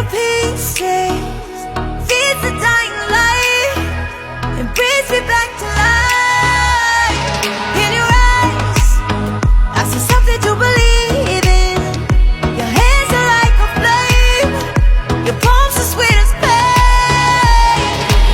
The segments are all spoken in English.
to pieces, feeds the dying light, and brings me back to life. In your eyes, I see something to believe in. Your hands are like a flame, your palms are sweet as pain.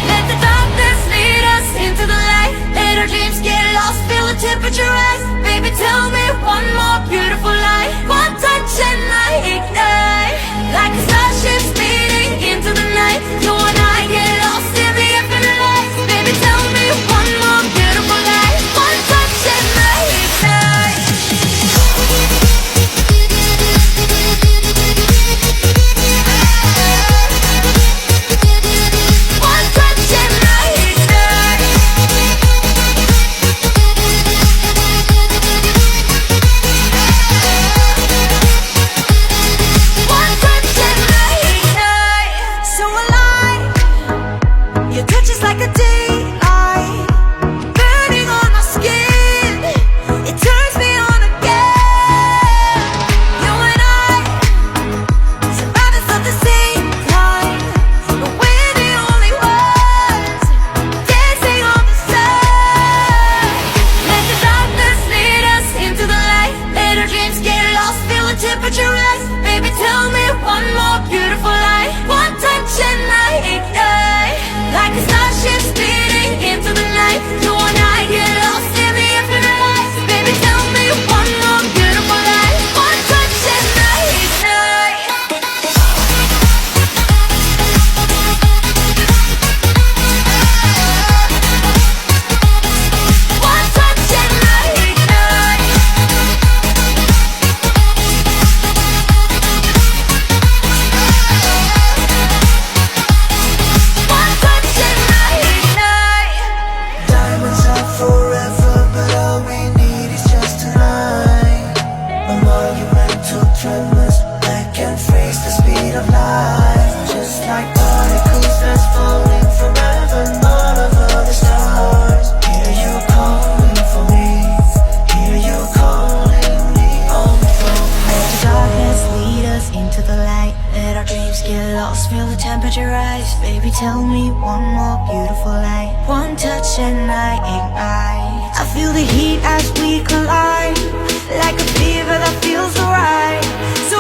Let the darkness lead us into the light. Let our dreams get lost, feel the temperature rise. Baby, tell me one more beautiful lie. One touch and I ignite, like a starship speeding into the night. You and I get lost in the infinite light. Baby, tell me one more beautiful lie. One touch and I ignite. One touch and I ignite. One touch and I ignite. So alive, your touch is like a daylight, burning on my skin. It turns me on again. You and I, survivors of the same kind, but we're the only ones dancing on the sun. Let the darkness lead us into the light. Let our dreams get lost, feel the temperature rise. Baby, tell me one more beautiful lie. One touch and I ignite, like a starship speeding into the night. You and I get lost in the infinite light. Baby, tell me one more beautiful lie. One touch and I ignite. One touch and I ignite. One touch and I ignite. Diamonds are forever, but all we need is just tonight. A monumental tremors that can freeze the speed of light. Just like particles that's falling from heaven, all over the stars. Hear you calling for me, hear you calling me home from. Let the darkness lead us into the light. Let our dreams get lost, feel the temperature rise. Baby, tell me one more beautiful lie. One touch and I ignite. I feel the heat as we collide, like a fever that feels so right. So